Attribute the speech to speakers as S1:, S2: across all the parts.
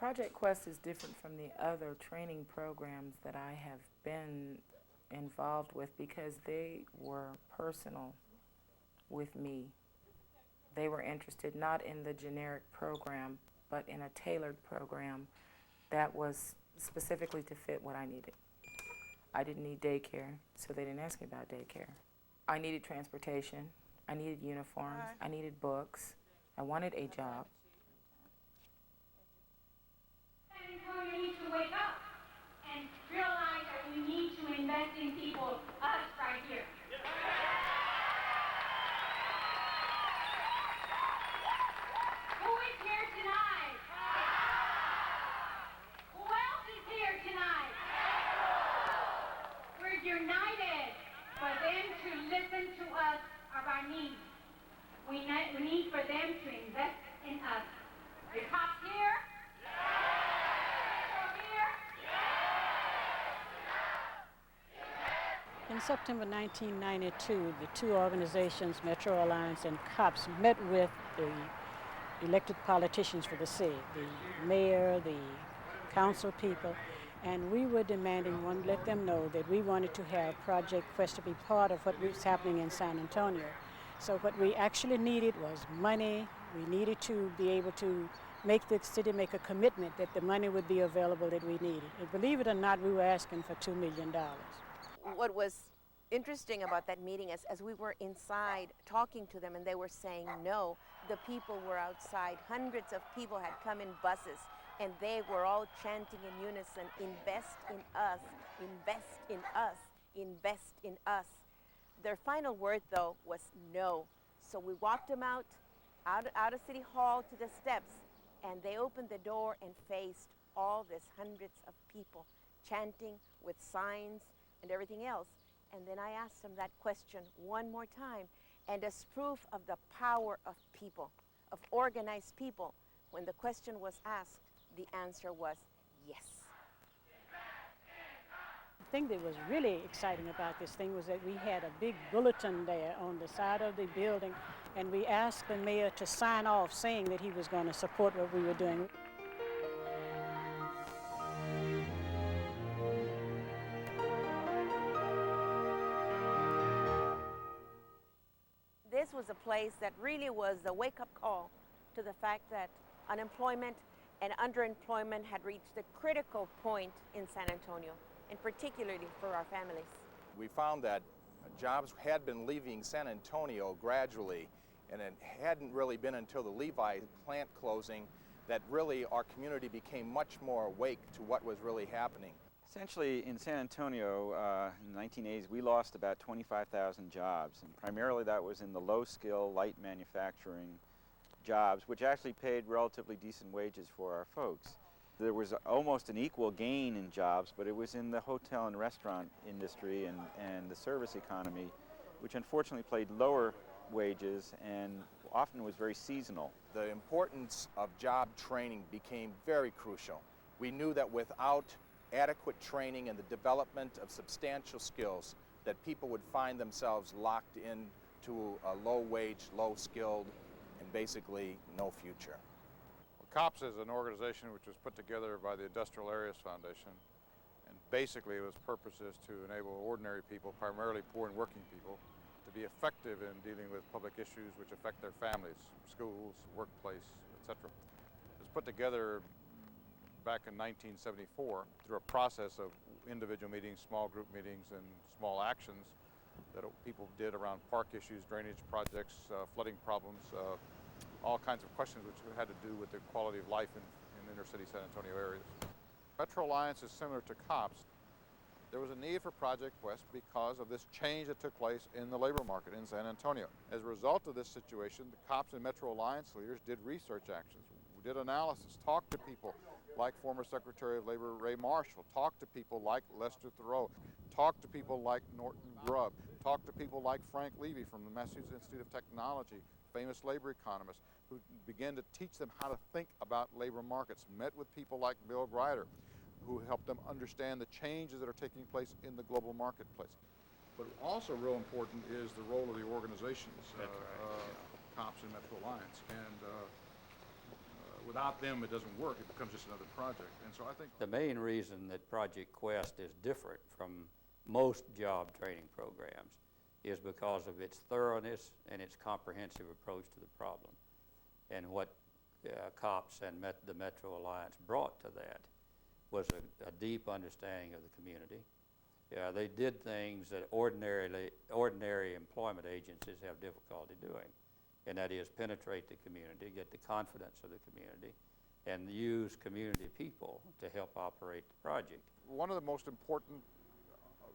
S1: Project Quest is different from the other training programs that I have been involved with because they were personal with me. They were interested not in the generic program, but in a tailored program that was specifically to fit what I needed. I didn't need daycare, so they didn't ask me about daycare. I needed transportation, I needed uniforms, I needed books, I wanted a job.
S2: We need to wake up and realize that we need to invest in people, us right here. Who is here tonight? Who else is here tonight? We're united for them to listen to us of our needs. We need for them to invest in us. The cops here?
S3: In September 1992, the two organizations, Metro Alliance and COPS, met with the elected politicians for the city, the mayor, the council people, and we were demanding, one, let them know that we wanted to have Project Quest to be part of what was happening in San Antonio. So what we actually needed was money. We needed to be able to make the city make a commitment that the money would be available that we needed. And believe it or not, we were asking for $2 million.
S4: What was interesting about that meeting is as we were inside talking to them and they were saying no, the people were outside. Hundreds of people had come in buses and they were all chanting in unison, invest in us, invest in us, invest in us. Their final word though was no. So we walked them out of City Hall to the steps and they opened the door and faced all this hundreds of people chanting with signs and everything else. And then I asked them that question one more time. And as proof of the power of people, of organized people, when the question was asked, the answer was yes.
S3: The thing that was really exciting about this thing was that we had a big bulletin there on the side of the building, and we asked the mayor to sign off saying that he was going to support what we were doing.
S4: This was a place that really was a wake-up call to the fact that unemployment and underemployment had reached a critical point in San Antonio, and particularly for our families.
S5: We found that jobs had been leaving San Antonio gradually, and it hadn't really been until the Levi plant closing that really our community became much more awake to what was really happening.
S6: Essentially, in San Antonio, in the 1980s, we lost about 25,000 jobs, and primarily that was in the low-skill, light manufacturing jobs, which actually paid relatively decent wages for our folks. There was almost an equal gain in jobs, but it was in the hotel and restaurant industry and the service economy, which unfortunately paid lower wages and often was very seasonal.
S5: The importance of job training became very crucial. We knew that without adequate training and the development of substantial skills, that people would find themselves locked into a low-wage, low-skilled, and basically no future.
S7: Well, COPS is an organization which was put together by the Industrial Areas Foundation, and basically its purpose is to enable ordinary people, primarily poor and working people, to be effective in dealing with public issues which affect their families, schools, workplace, etc. It was put together back in 1974 through a process of individual meetings, small group meetings, and small actions that people did around park issues, drainage projects, flooding problems, all kinds of questions which had to do with the quality of life in inner city San Antonio areas. Metro Alliance is similar to COPS. There was a need for Project Quest because of this change that took place in the labor market in San Antonio. As a result of this situation, the COPS and Metro Alliance leaders did research actions. We did analysis, talked to people like former Secretary of Labor Ray Marshall, talked to people like Lester Thoreau, talked to people like Norton Grubb, talked to people like Frank Levy from the Massachusetts Institute of Technology, famous labor economist, who began to teach them how to think about labor markets, met with people like Bill Grider, who helped them understand the changes that are taking place in the global marketplace. But also real important is the role of the organizations, COPS and Metro Alliance. And without them, it doesn't work. It becomes just another project. And so I think
S8: The main reason that Project Quest is different from most job training programs is because of its thoroughness and its comprehensive approach to the problem. And what COPS and the Metro Alliance brought to that was a deep understanding of the community. They did things that ordinary employment agencies have difficulty doing, and that is penetrate the community, get the confidence of the community, and use community people to help operate the project.
S7: one of the most important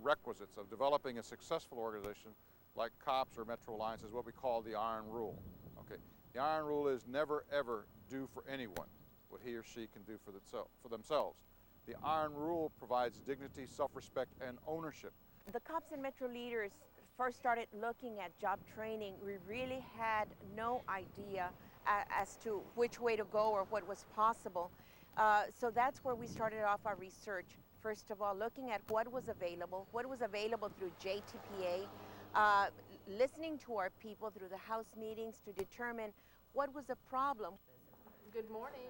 S7: requisites of developing a successful organization like COPS or Metro Alliance is what we call the Iron Rule. Okay, the Iron Rule is never ever do for anyone what he or she can do for themselves. The Iron Rule provides dignity, self-respect, and ownership.
S4: The COPS and Metro leaders first started looking at job training. We really had no idea as to which way to go or what was possible. So that's where we started off our research. First of all, looking at what was available through JTPA, listening to our people through the House meetings to determine what was the problem.
S9: Good morning.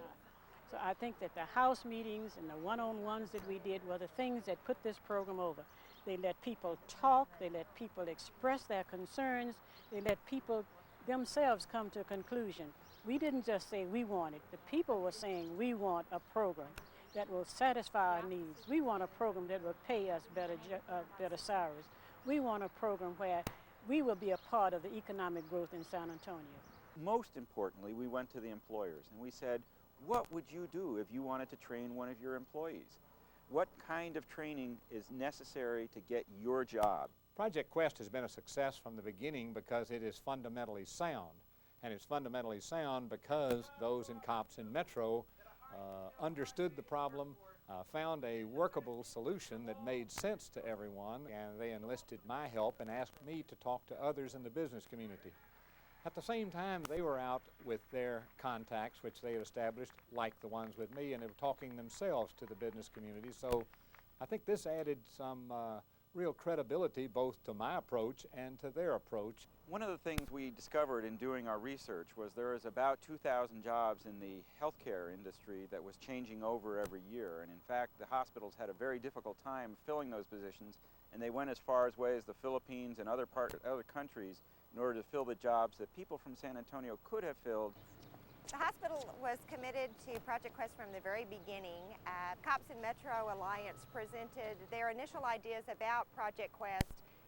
S3: So I think that the House meetings and the one-on-ones that we did were the things that put this program over. They let people talk, they let people express their concerns, they let people themselves come to a conclusion. We didn't just say we want it. The people were saying we want a program that will satisfy our needs. We want a program that will pay us better salaries. We want a program where we will be a part of the economic growth in San Antonio.
S6: Most importantly, we went to the employers and we said, what would you do if you wanted to train one of your employees? What kind of training is necessary to get your job?
S10: Project Quest has been a success from the beginning because it is fundamentally sound. And it's fundamentally sound because those in COPS and Metro understood the problem, found a workable solution that made sense to everyone, and they enlisted my help and asked me to talk to others in the business community. At the same time, they were out with their contacts, which they had established, like the ones with me, and they were talking themselves to the business community. So I think this added some real credibility both to my approach and to their approach.
S6: One of the things we discovered in doing our research was there was about 2,000 jobs in the healthcare industry that was changing over every year. And in fact, the hospitals had a very difficult time filling those positions, and they went as far away as the Philippines and other countries in order to fill the jobs that people from San Antonio could have filled.
S11: The hospital was committed to Project Quest from the very beginning. COPS and Metro Alliance presented their initial ideas about Project Quest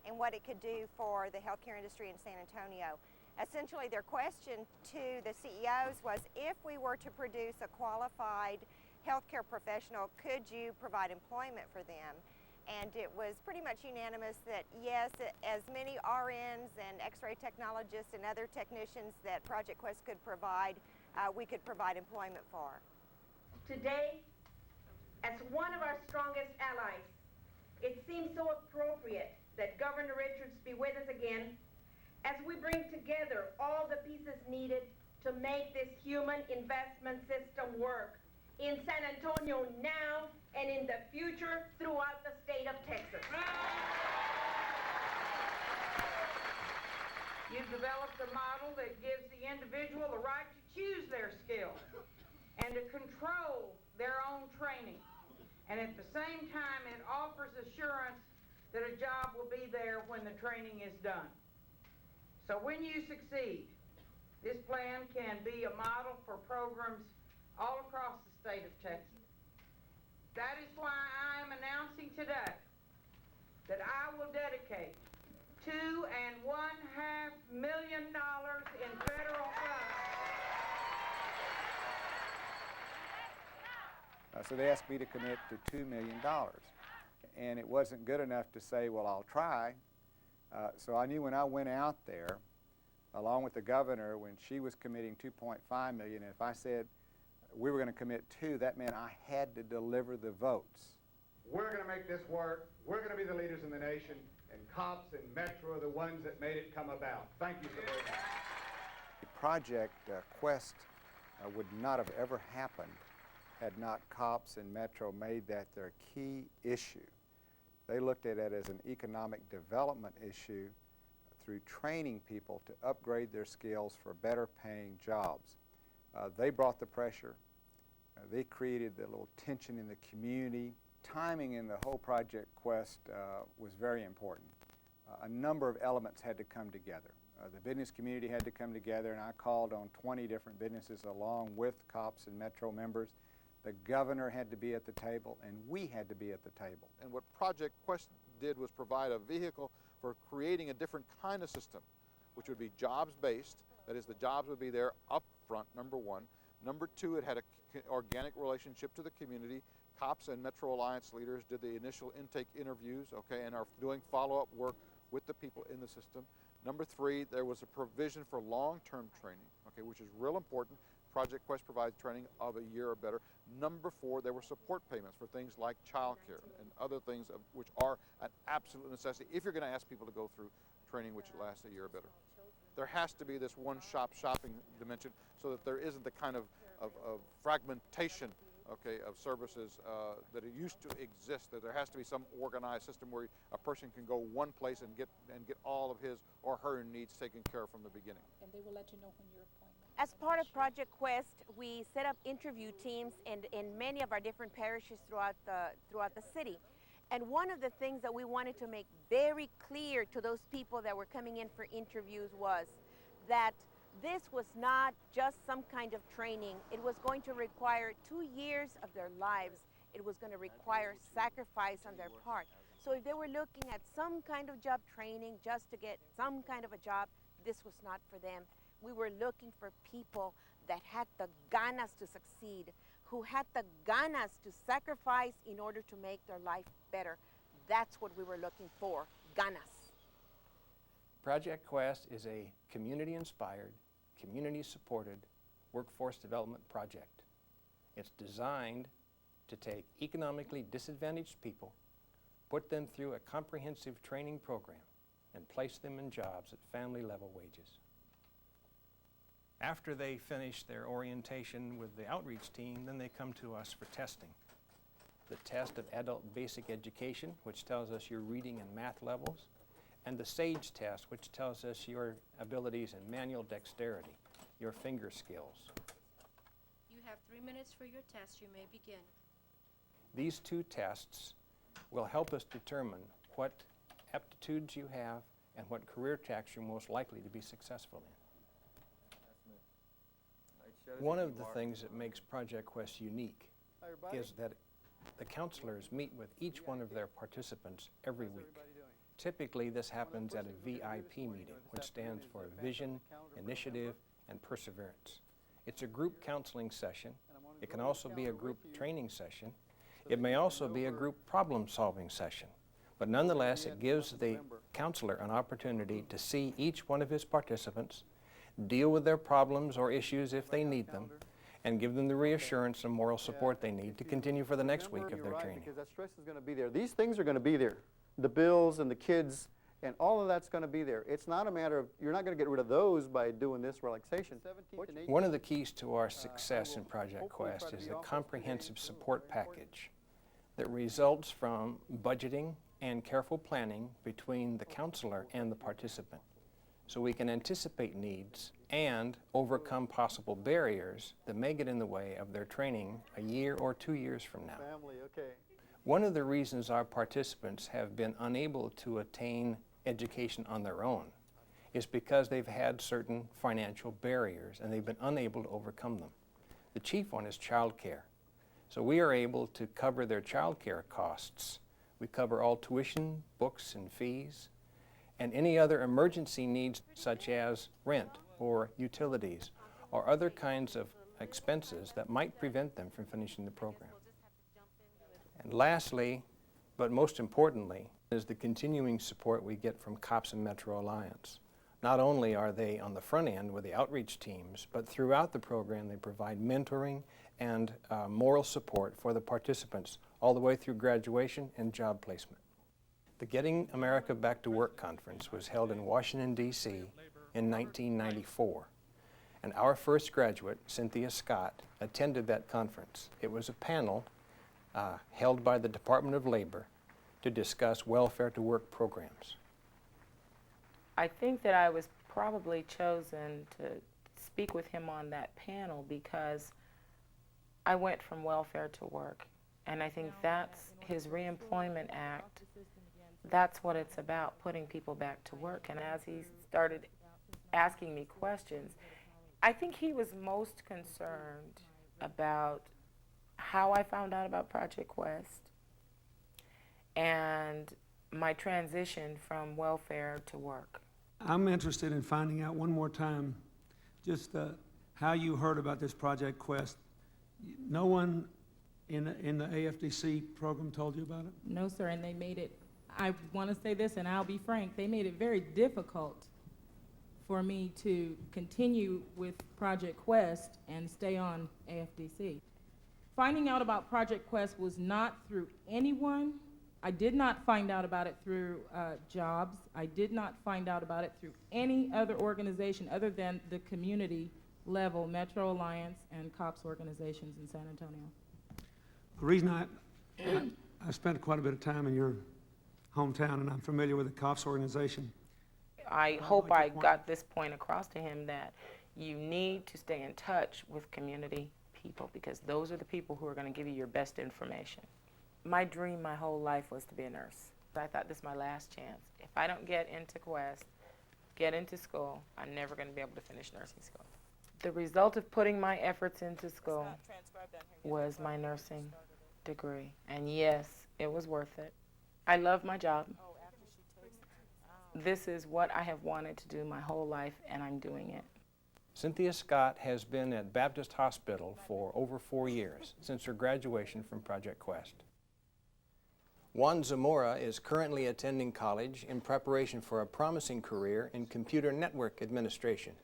S11: and what it could do for the healthcare industry in San Antonio. Essentially, their question to the CEOs was, if we were to produce a qualified healthcare professional, could you provide employment for them? And it was pretty much unanimous that yes, as many RNs and X-ray technologists and other technicians that Project Quest could provide, we could provide employment for.
S12: Today, as one of our strongest allies, it seems so appropriate that Governor Richards be with us again as we bring together all the pieces needed to make this human investment system work in San Antonio now and in the future throughout the state of Texas.
S13: You've developed a model that gives the individual the right to choose their skills and to control their own training. And at the same time, it offers assurance that a job will be there when the training is done. So when you succeed, this plan can be a model for programs all across the state of Texas. That is why I am announcing today that I will dedicate $2.5 million in federal funds.
S10: So they asked me to commit to $2 million. And it wasn't good enough to say, well, I'll try. So I knew when I went out there, along with the governor, when she was committing $2.5 million, and if I said we were going to commit $2 million, that meant I had to deliver the votes.
S14: We're going to make this work. We're going to be the leaders in the nation, and COPS and Metro are the ones that made it come about. Thank you so very much.
S10: The Project Quest would not have ever happened had not COPS and Metro made that their key issue. They looked at it as an economic development issue through training people to upgrade their skills for better paying jobs. They brought the pressure. They created the little tension in the community. Timing in the whole Project Quest was very important. A number of elements had to come together. The business community had to come together, and I called on 20 different businesses along with COPS and Metro members. The governor had to be at the table, and we had to be at the table.
S7: And what Project Quest did was provide a vehicle for creating a different kind of system, which would be jobs-based. That is, the jobs would be there up front, number one. Number two, it had an organic relationship to the community. COPS and Metro Alliance leaders did the initial intake interviews, okay, and are doing follow-up work with the people in the system. Number three, there was a provision for long-term training, okay, which is real important. Project Quest provides training of a year or better. Number four, there were support payments for things like child care and other things which are an absolute necessity if you're going to ask people to go through training which lasts a year or better. There has to be this one-stop shopping dimension so that there isn't the kind of fragmentation, okay, of services that it used to exist, that there has to be some organized system where a person can go one place and get all of his or her needs taken care of from the beginning.
S9: And they will let you know when your appointment.
S4: As part of Project Quest, we set up interview teams in many of our different parishes throughout the city. And one of the things that we wanted to make very clear to those people that were coming in for interviews was that this was not just some kind of training. It was going to require 2 years of their lives. It was going to require sacrifice on their part. So if they were looking at some kind of job training just to get some kind of a job, this was not for them. We were looking for people that had the ganas to succeed, who had the ganas to sacrifice in order to make their life better. That's what we were looking for, ganas.
S15: Project Quest is a community-inspired, community-supported workforce development project. It's designed to take economically disadvantaged people, put them through a comprehensive training program, and place them in jobs at family-level wages. After they finish their orientation with the outreach team, then they come to us for testing. The test of adult basic education, which tells us your reading and math levels, and the SAGE test, which tells us your abilities in manual dexterity, your finger skills.
S9: You have 3 minutes for your test. You may begin.
S15: These two tests will help us determine what aptitudes you have and what career tracks you're most likely to be successful in. One of the things that makes Project Quest unique is that the counselors meet with each one of their participants every week. Typically, this happens at a VIP meeting, which stands for Vision, Initiative, and Perseverance. It's a group counseling session. It can also be a group training session. It may also be a group problem-solving session. But nonetheless, it gives the counselor an opportunity to see each one of his participants, deal with their problems or issues if they need them, and give them the reassurance and moral support they need to continue for the next week of their training.
S16: Because that stress is going to be there. These things are going to be there. The bills and the kids and all of that's going to be there. It's not a matter of, you're not going to get rid of those by doing this relaxation.
S15: One of the keys to our success in Project Quest is the comprehensive support package that results from budgeting and careful planning between the counselor and the participant, so we can anticipate needs and overcome possible barriers that may get in the way of their training a year or 2 years from now.
S16: Family, okay.
S15: One of the reasons our participants have been unable to attain education on their own is because they've had certain financial barriers and they've been unable to overcome them. The chief one is child care. So we are able to cover their child care costs. We cover all tuition, books, and fees, and any other emergency needs such as rent or utilities or other kinds of expenses that might prevent them from finishing the program. And lastly, but most importantly, is the continuing support we get from COPS and Metro Alliance. Not only are they on the front end with the outreach teams, but throughout the program they provide mentoring and moral support for the participants all the way through graduation and job placement. The Getting America Back to Work conference was held in Washington, D.C. in 1994. And our first graduate, Cynthia Scott, attended that conference. It was a panel held by the Department of Labor to discuss welfare to work programs.
S1: I think that I was probably chosen to speak with him on that panel because I went from welfare to work. And I think that's his Reemployment Act. That's what it's about, putting people back to work. And as he started asking me questions, I think he was most concerned about how I found out about Project Quest and my transition from welfare to work.
S17: I'm interested in finding out one more time just how you heard about this Project Quest. No one in the AFDC program told you about it?
S18: No, sir, and they made it, I want to say this, and I'll be frank, they made it very difficult for me to continue with Project Quest and stay on AFDC. Finding out about Project Quest was not through anyone. I did not find out about it through jobs. I did not find out about it through any other organization other than the community level Metro Alliance and COPS organizations in San Antonio.
S17: The reason I spent quite a bit of time in your hometown, and I'm familiar with the COPS organization.
S1: I hope I got this point across to him that you need to stay in touch with community people because those are the people who are going to give you your best information. My dream my whole life was to be a nurse. I thought this is my last chance. If I don't get into Quest, get into school, I'm never going to be able to finish nursing school. The result of putting my efforts into school was my nursing degree. And yes, it was worth it. I love my job. This is what I have wanted to do my whole life, and I'm doing it.
S15: Cynthia Scott has been at Baptist Hospital for over 4 years, since her graduation from Project Quest. Juan Zamora is currently attending college in preparation for a promising career in computer network administration.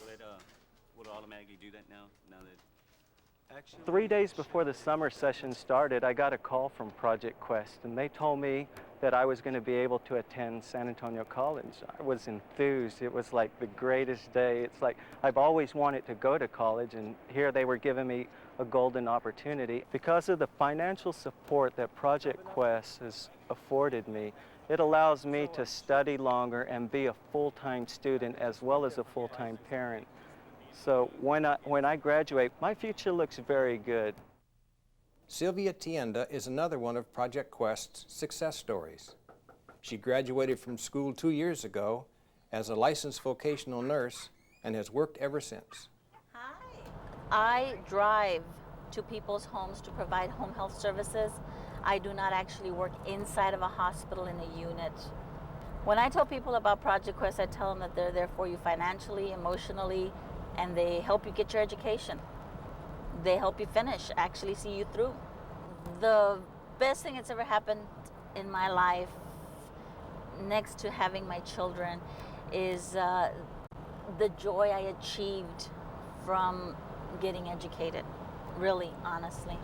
S19: Will it automatically do that now that actually?
S20: 3 days before the summer session started, I got a call from Project Quest, and they told me that I was going to be able to attend San Antonio College. I was enthused. It was like the greatest day. It's like I've always wanted to go to college, and here they were giving me a golden opportunity. Because of the financial support that Project Quest has afforded me, it allows me to study longer and be a full-time student as well as a full-time parent. So when I graduate, my future looks very good.
S15: Sylvia Tienda is another one of Project Quest's success stories. She graduated from school 2 years ago as a licensed vocational nurse and has worked ever since.
S21: I drive to people's homes to provide home health services. I do not actually work inside of a hospital in a unit. When I tell people about Project Quest, I tell them that they're there for you financially, emotionally, and they help you get your education. They help you finish, actually see you through. The best thing that's ever happened in my life, next to having my children, is the joy I achieved from getting educated, really, honestly.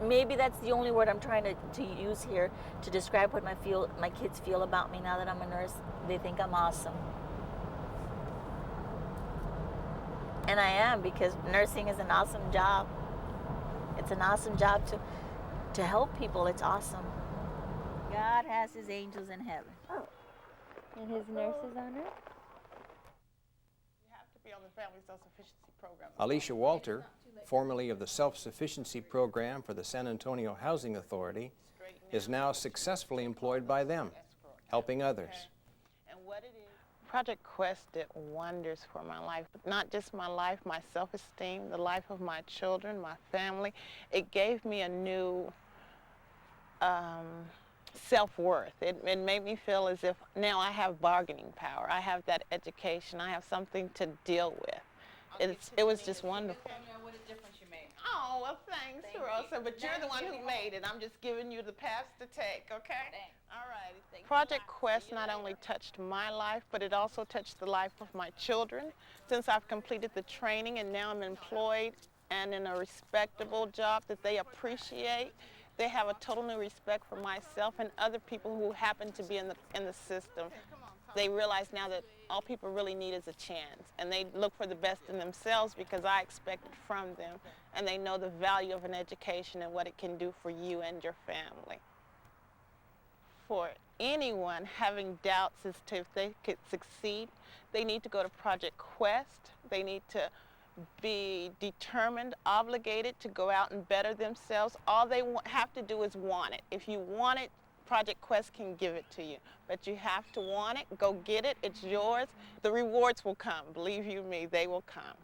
S21: Maybe that's the only word I'm trying to use here to describe what my kids feel about me now that I'm a nurse. They think I'm awesome. And I am, because nursing is an awesome job. It's an awesome job to help people. It's awesome. God has his angels in heaven.
S22: Oh, and his nurses on earth?
S23: You have to be on the Family Self-Sufficiency Program.
S15: Alicia Walter, formerly of the Self-Sufficiency Program for the San Antonio Housing Authority, is now successfully employed by them, helping others.
S23: Project Quest did wonders for my life. Not just my life, my self-esteem, the life of my children, my family. It gave me a new self-worth. It made me feel as if now I have bargaining power. I have that education. I have something to deal with. It was just wonderful.
S13: What a difference you made.
S23: Oh, well, thanks, Rosa, but you're the one who made it. I'm just giving you the pass to take, okay? All right. Project Quest not only touched my life, but it also touched the life of my children. Since I've completed the training and now I'm employed and in a respectable job that they appreciate, they have a total new respect for myself and other people who happen to be in the system. They realize now that all people really need is a chance, and they look for the best in themselves because I expect it from them, and they know the value of an education and what it can do for you and your family. For anyone having doubts as to if they could succeed, they need to go to Project Quest. They need to be determined, obligated to go out and better themselves. All they have to do is want it. If you want it, Project Quest can give it to you. But you have to want it, go get it, it's yours. The rewards will come, believe you me, they will come.